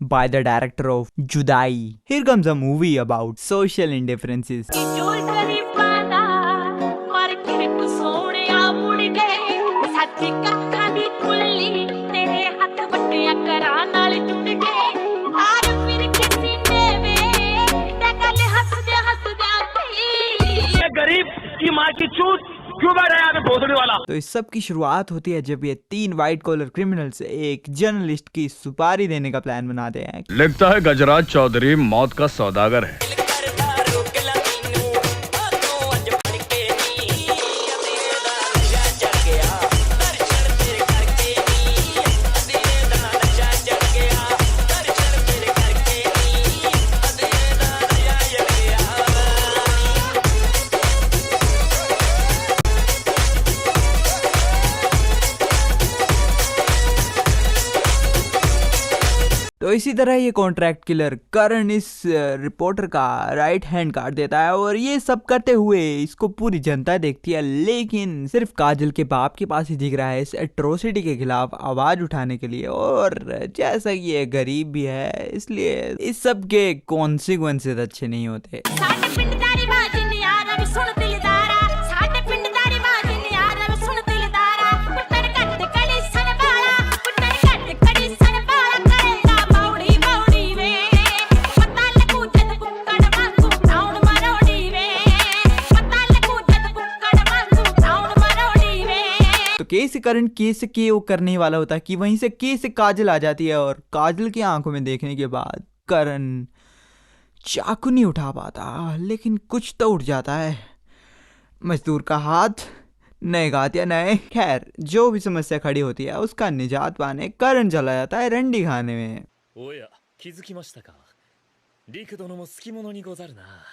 by the director of Judai. Here comes a movie about social indifferences. गरीब की माँ की चूत क्यों बैठा है यहाँ पे भोसड़ी वाला। तो इस सब की शुरुआत होती है जब ये 3 व्हाइट कॉलर क्रिमिनल्स एक जर्नलिस्ट की सुपारी देने का प्लान बनाते हैं। लगता है गजराज चौधरी मौत का सौदागर है। तो इसी तरह ये कॉन्ट्रैक्ट किलर करण इस रिपोर्टर का राइट हैंड काट देता है और ये सब करते हुए इसको पूरी जनता देखती है, लेकिन सिर्फ काजल के बाप के पास ही दिख रहा है इस एट्रोसिटी के खिलाफ आवाज उठाने के लिए। और जैसा कि ये गरीब भी है इसलिए इस सब के कॉन्सिक्वेंसेस अच्छे नहीं होते। केस करण केस के वो करने वाला होता है कि वहीं से केस काजल आ जाती है और काजल की आंखों में देखने के बाद करण चाकू नहीं उठा पाता, लेकिन कुछ तो उठ जाता है। मजदूर का हाथ नए गातिया नए। खैर जो भी समस्या खड़ी होती है उसका निजात पाने करण चला जाता है रंडी खाने में।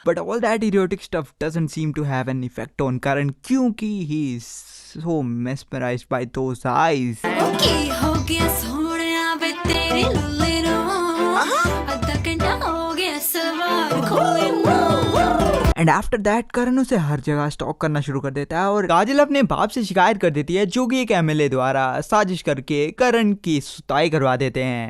But all that erotic stuff doesn't seem to have an effect on Karan क्योंकि he is so mesmerized by those eyes. And after that Karan उसे हर जगह स्टॉक करना शुरू कर देता है और काजल अपने बाप से शिकायत कर देती है जो कि एक एमएलए द्वारा साजिश करके करण की सुताई करवा देते हैं।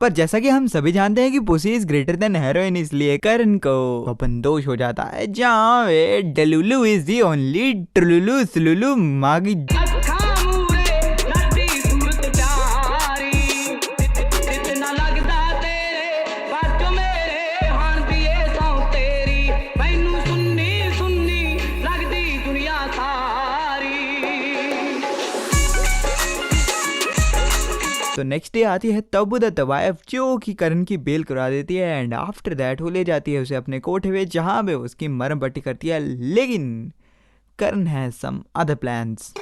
पर जैसा कि हम सभी जानते हैं कि pussy is greater than heroin, इसलिए करण को अपनदोष हो जाता है जहाँ वे डलुलु इज दी ओनली ट्रुलुलु सुलुलु मागी। तो नेक्स्ट डे आती है तब्बू द तवायफ जो कि करण की बेल करा देती है एंड आफ्टर दैट वो ले जाती है उसे अपने कोठे में जहां पे उसकी मरहम पट्टी करती है, लेकिन करण हैज सम अदर प्लान्स।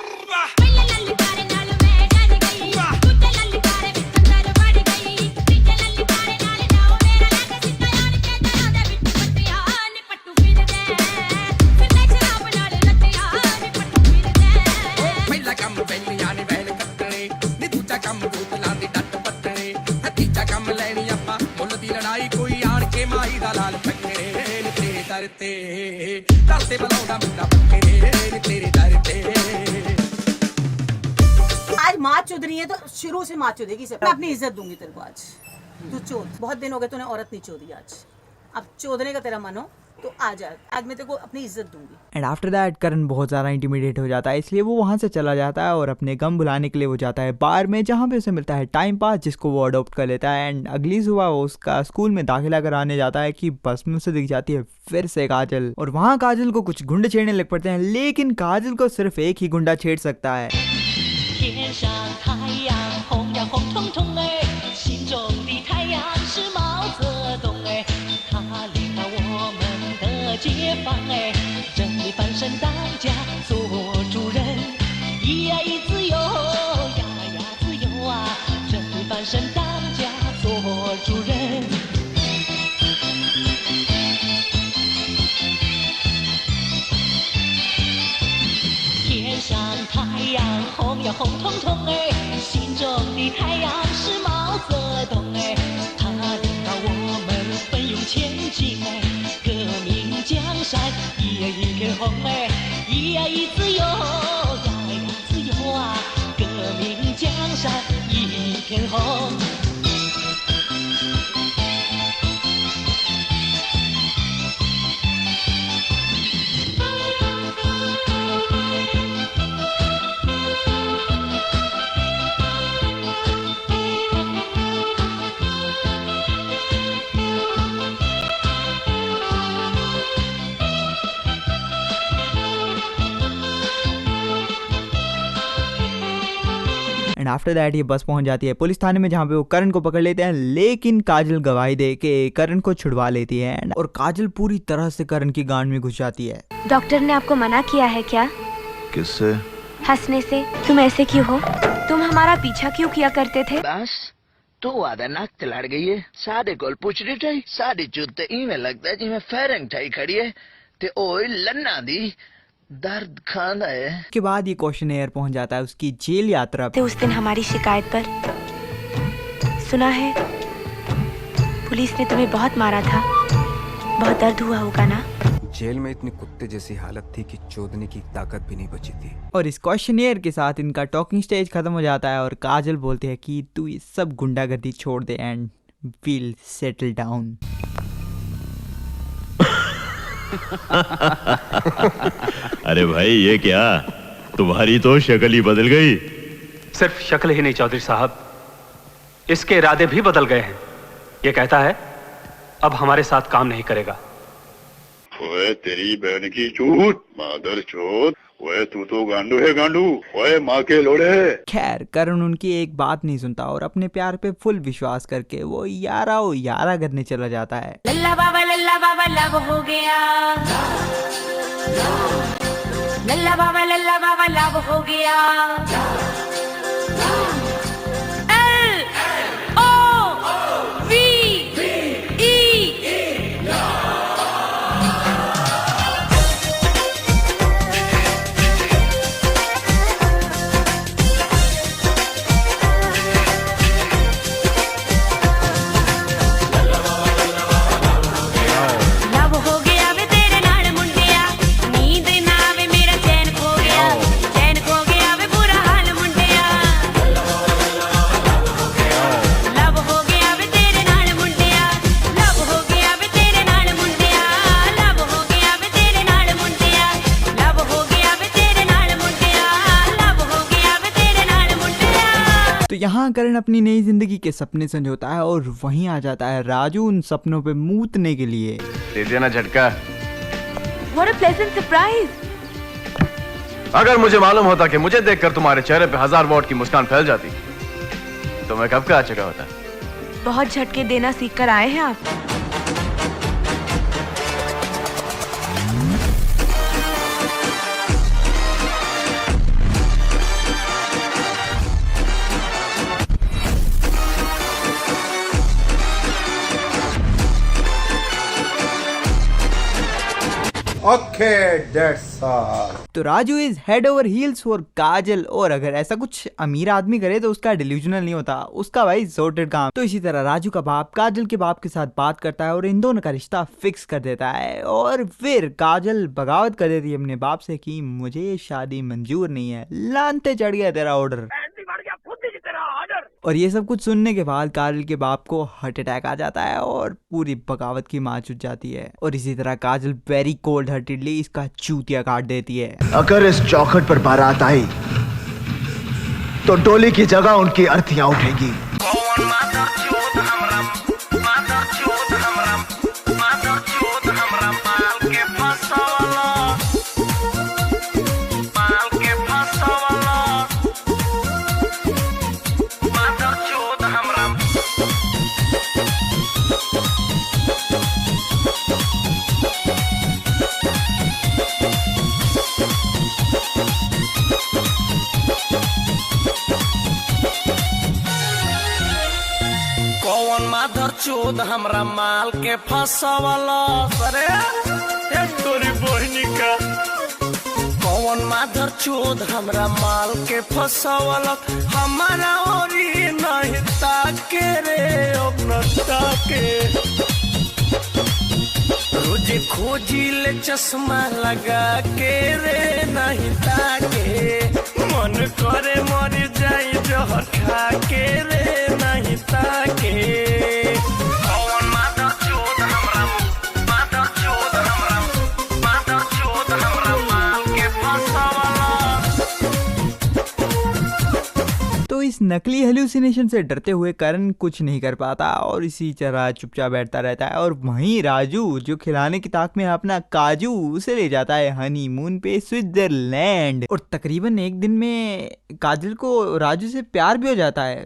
आज माँ चुद रही है तो शुरू से माँ चुदेगी सब। मैं अपनी इज्जत दूंगी तेरे को आज। तू चोद, बहुत दिन हो गए तूने औरत नहीं चोदी, आज अब चोदने का तेरा मन हो तो आ जा, आज मैं तेरे को अपनी इज्जत दूंगी। एंड आफ्टर दैट करण बहुत ज़्यादा इंटिमिडेट हो जाता है, इसलिए वो वहाँ से चला जाता है और अपने गम भुलाने के लिए वो जाता है बार में जहाँ पे उसे मिलता है टाइम पास जिसको वो अडॉप्ट कर लेता है। एंड अगली सुबह वो उसका स्कूल में दाखिला कराने जाता है कि बस में उसे दिख जाती है फिर से काजल और वहाँ काजल को कुछ गुंडे छेड़ने लग पड़ते हैं, लेकिन काजल को सिर्फ एक ही गुंडा छेड़ सकता है।一呀一自由，呀呀自由啊，革命江山。挺好。एंड आफ्टर दैट ये बस पहुंच जाती है पुलिस थाने में, जहाँ पे वो करण को पकड़ लेते हैं, लेकिन काजल गवाही दे के करण को छुड़वा लेती है। और काजल पूरी तरह से करण की गांड में घुस जाती है। डॉक्टर ने आपको मना किया है क्या? किससे? हंसने से। तुम ऐसे क्यों हो? तुम हमारा पीछा क्यों किया करते थे? बस तू आधा नाक ते लड़ गई है। साढ़े कोल पूछ रही थी, साढ़े चुत इवें लगता है जिवें फेरेंटाइट खड़ी है ते ओए लन्ना दी दर्द खांदा है। के बाद ये क्वेश्चनेयर पहुंच जाता है उसकी जेल यात्रा पे। तो उस दिन हमारी शिकायत पर सुना है पुलिस ने तुम्हें बहुत मारा था, बहुत दर्द हुआ होगा ना? जेल में इतनी कुत्ते जैसी हालत थी कि चोदने की ताकत भी नहीं बची थी। और इस क्वेश्चनेयर के साथ इनका टॉकिंग स्टेज खत्म हो जाता है और काजल बोलते हैं कि तू ये सब गुंडागर्दी छोड़ दे एंड विल सेटल डाउन। अरे भाई ये क्या, तुम्हारी तो शक्ल ही बदल गई। सिर्फ शक्ल ही नहीं चौधरी साहब, इसके इरादे भी बदल गए हैं। ये कहता है अब हमारे साथ काम नहीं करेगा। ओए तेरी बहन की चूत, मादर चोद, ओए तू तो गांडू है गांडू, ओए माँ के लोड़े। खैर करण उनकी एक बात नहीं सुनता और अपने प्यार पे फुल विश्वास करके वो यारा करने चला जाता है। लल्ला बाबा लव हो गया। लल्ला बाबा लव हो गया। यहाँ करण अपनी नई जिंदगी के सपने संजोता है और वहीं आ जाता है राजू उन सपनों पे मूतने के लिए। दे देना झटका। What a pleasant surprise! अगर मुझे मालूम होता कि मुझे देखकर तुम्हारे चेहरे पे 1000 वॉट की मुस्कान फैल जाती तो मैं कब का आ चुका होता। बहुत झटके देना सीख कर आए हैं आप। तो Raju is head over heels for Kajal. और अगर ऐसा कुछ अमीर आदमी करे तो उसका डिल्यूजनल नहीं होता, उसका भाई सॉर्टेड काम। तो इसी तरह राजू का बाप काजल के बाप के साथ बात करता है और इन दोनों का रिश्ता फिक्स कर देता है। और फिर काजल बगावत कर देती है अपने बाप से कि मुझे ये शादी मंजूर नहीं है, लानते चढ़ गया तेरा ऑर्डर। और ये सब कुछ सुनने के बाद काजल के बाप को हार्ट अटैक आ जाता है और पूरी बगावत की मार उठ जाती है। और इसी तरह काजल वेरी कोल्ड हार्टेडली इसका चूतिया काट देती है। अगर इस चौखट पर बारात आई तो डोली की जगह उनकी अर्थियां उठेगी। चोद हमरा माल के फंसावला। अरे ये तोरी बहनी का कौन माधर चोद हमरा माल के फंसावला। हमारा ओरी नहीं ताके रे अपना ताके। रोज खोजी ले चश्मा लगा के रे नहीं ताके। मन करे मर जाई जहर खा के रे तो इस नकली हेल्यूसिनेशन से डरते हुए करण कुछ नहीं कर पाता और इसी तरह चुपचाप बैठता रहता है। और वहीं राजू जो खिलाने की ताक में है अपना काजू, उसे ले जाता है हनीमून पे स्विट्जरलैंड। और तकरीबन एक दिन में काजल को राजू से प्यार भी हो जाता है।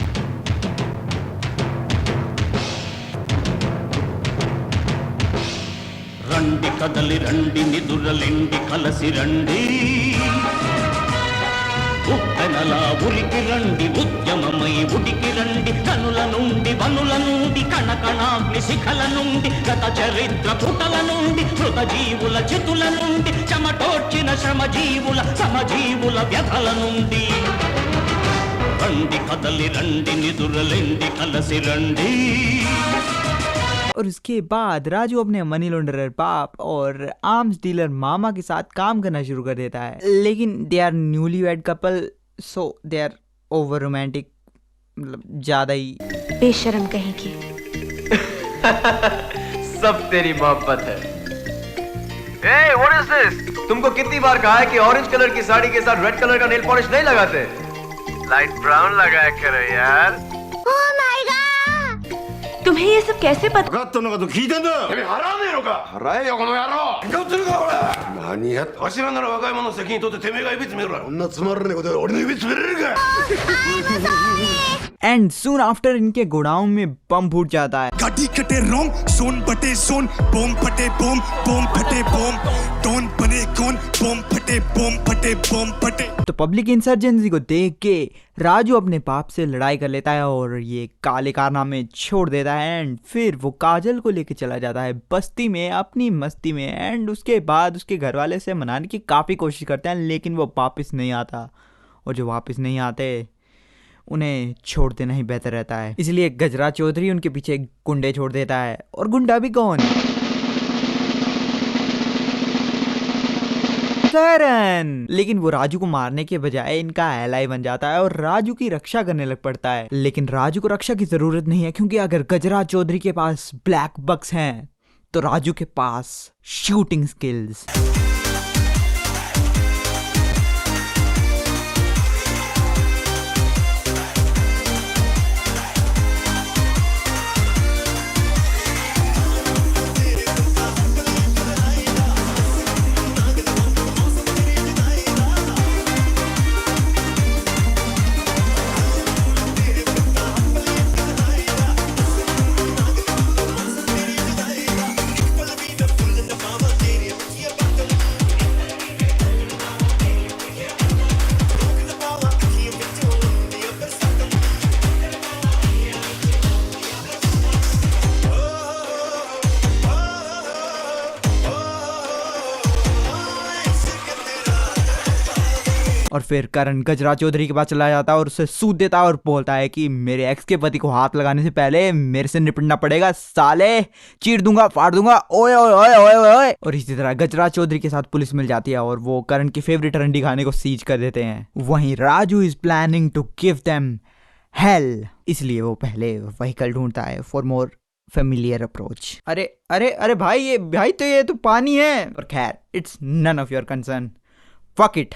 రండి కదలి రండి నిదురలెండి కలసి రండి ఉప్పెనలా ఉరికి రండి ఉద్యమమై ఉడికి రండి కనుల నుండి వనుల నుండి కణకణాగ్ని శిఖల నుండి గత చరిత్ర పుటల నుండి మృత జీవుల చితుల నుండి చెమటోడ్చిన శ్రమజీవుల సమజీవుల వ్యధల నుండి రండి కదలి రండి నిదురలెండి కలసి రండి। और उसके बाद राजू अपने मनी लॉन्डरर बाप और आर्म्स डीलर मामा के साथ काम करना शुरू कर देता है। लेकिन they are newly wed couple, so they are over romantic, मतलब ज्यादा ही बेशरम कहेंगे। सब तेरी मोहब्बत है। Hey, what is this? तुमको कितनी बार कहा है कि ऑरेंज कलर की साड़ी के साथ रेड कलर का नेल पॉलिश नहीं लगाते? लाइट ब्राउन लगाया करो यार। तुम्हें ये सब कैसे पता? 分かったのかと聞いてんだよ。てめえ払わねえのか。払えよこの野郎。何やってるか俺。何やって。柱なら若い者の責任取っててめえが指詰めろ。こんなつまらねえことで俺の指詰めれるか。एंड सून आफ्टर इनके गोडाउन में बम फूट जाता है। गाड़ी कटे रोम, सोन बटे सोन, बोम फटे बोम, बोम फटे बोम, टोन बने कौन, बोम फटे बोम फटे बोम फटे। तो पब्लिक इंसर्जेंसी को देख के राजू अपने बाप से लड़ाई कर लेता है और ये काले कारनामे छोड़ देता है। एंड फिर वो काजल को लेके चला जाता है बस्ती में अपनी मस्ती में। एंड उसके बाद उसके घर वाले से मनाने की काफ़ी कोशिश करते हैं, लेकिन वो वापस नहीं आता। और जो वापस नहीं आते उन्हें छोड़ देना ही बेहतर रहता है। इसलिए गजरा चौधरी उनके पीछे गुंडे छोड़ देता है। और गुंडा भी कौन? करण। लेकिन वो राजू को मारने के बजाय इनका एलाई बन जाता है और राजू की रक्षा करने लग पड़ता है। लेकिन राजू को रक्षा की जरूरत नहीं है, क्योंकि अगर गजरा चौधरी के पास ब्लैक बक्स हैं तो राजू के पास शूटिंग स्किल्स। और फिर करण गजरा चौधरी के पास चला जाता है और उसे सूद देता है और बोलता है कि मेरे एक्स के पति को हाथ लगाने से पहले मेरे से निपटना पड़ेगा साले, चीर दूंगा, फाड़ दूंगा, ओए ओए ओए ओए ओए। और इसी तरह गजरा चौधरी के साथ पुलिस मिल जाती है और वो करण की फेवरेट रंडी खाने को सीज कर देते हैं। वहीं Raju is planning to give them hell, इसलिए वो पहले व्हीकल ढूंढता है फॉर मोर फेमिलियर अप्रोच। अरे अरे अरे भाई, ये तो पानी है। और खैर, it's none of your concern, fuck it.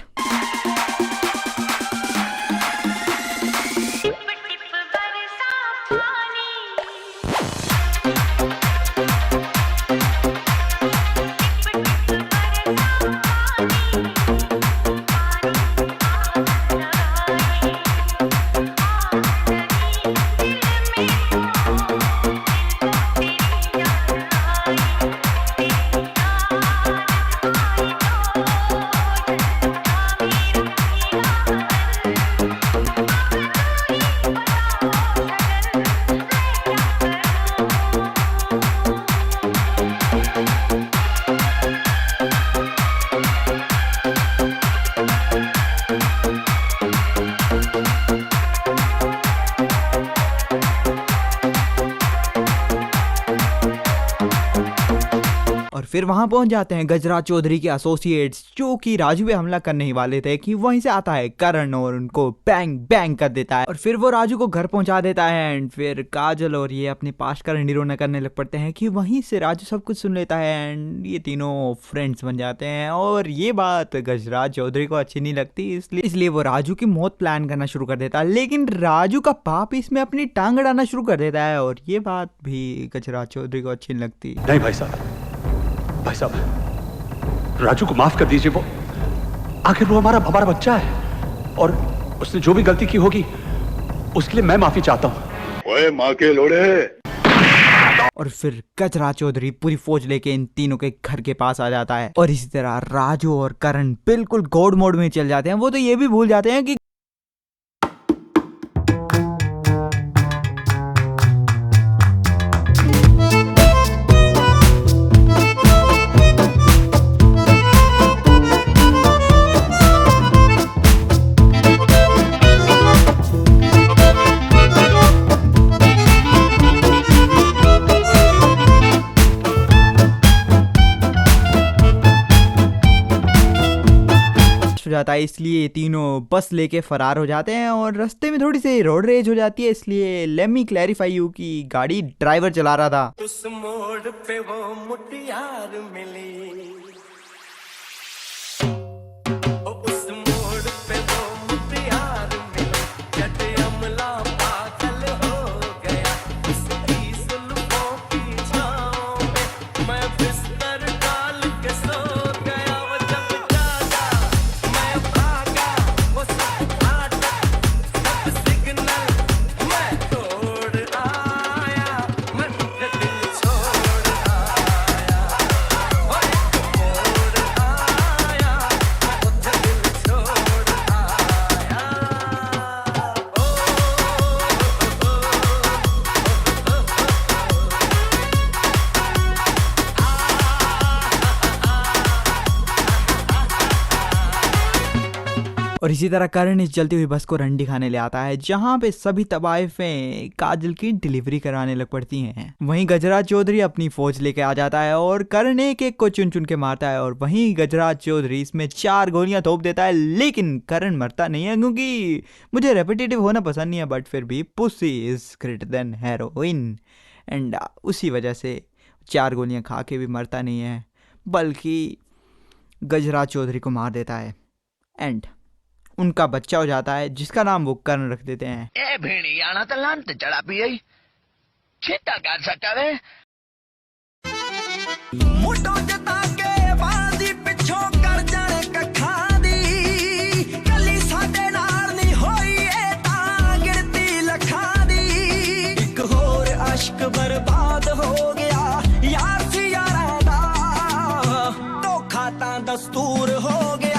फिर वहां पहुंच जाते हैं गजराज चौधरी के एसोसिएट्स, जो कि राजू पे हमला करने ही वाले थे, कि वहीं से आता है करण और उनको बैंग बैंग कर देता है और फिर वो राजू को घर पहुंचा देता है। एंड फिर काजल और ये अपने पास्ट का निरोना करने लग पड़ते हैं कि वहीं से राजू सब कुछ सुन लेता है एंड ये तीनों फ्रेंड्स बन जाते हैं। और ये बात गजराज चौधरी को अच्छी नहीं लगती, इसलिए वो राजू की मौत प्लान करना शुरू कर देता है, लेकिन राजू का बाप इसमें अपनी टांग अड़ाना शुरू कर देता है और ये बात भी गजराज चौधरी को अच्छी नहीं लगती। नहीं भाई साहब राजू को माफ कर दीजिए, वो आखिर वो हमारा बच्चा है और उसने जो भी गलती की होगी उसके लिए मैं माफी चाहता हूँ। ओए माँ के लोड़े। और फिर गजराज चौधरी पूरी फौज लेके इन तीनों के घर के पास आ जाता है और इसी तरह राजू और करण बिल्कुल गॉड मोड में चल जाते हैं। वो तो ये भी भूल जाते हैं कि हो जाता है, इसलिए तीनों बस लेके फरार हो जाते हैं और रास्ते में थोड़ी सी रोड रेज हो जाती है। इसलिए लेट मी क्लैरिफाई यू कि गाड़ी ड्राइवर चला रहा था। उस मोड़ पे वो मुटियार मिली, उस मोड़ पे वो मुटियार मिली, जट अमला पागल हो गया, इसकी जुल्फों की छाँव में मैं बिस्तर डाल के सो गया। वो जब जागा मैं भागा, वो सब फाटक सब सिग्नल मैं तोड़ आया, मैं दिल छोड़ आया, वो एक मोड़ आया, मैं दिल छोड़ आया। और इसी तरह करण इस चलती हुई बस को रंडी खाने ले आता है, जहां पे सभी तवाइफें काजल की डिलीवरी कराने लग पड़ती हैं। वहीं गजराज चौधरी अपनी फौज लेके आ जाता है और करण एक एक को चुन चुन के मारता है और वहीं गजराज चौधरी इसमें 4 गोलियां थोप देता है, लेकिन करण मरता नहीं है, क्योंकि मुझे रेपिटेटिव होना पसंद नहीं है, बट फिर भी pussy is greater than heroin and उसी वजह से 4 गोलियां खा के भी मरता नहीं है, बल्कि गजराज चौधरी को मार देता है एंड उनका बच्चा हो जाता है, जिसका नाम वो कर्ण रख देते हैं। ए भेड़ी आना तो लांत चढ़ा पी आई छिटा कर सकावे मुटो जता के बाजी पिछो कर जाने कखा दी, कली साडे नाल नहीं होई ए तां गिनती लखा दी। एक होर अश्क बर्बाद हो गया यार सी यारां दा, धोखा तां दस्तूर हो गया।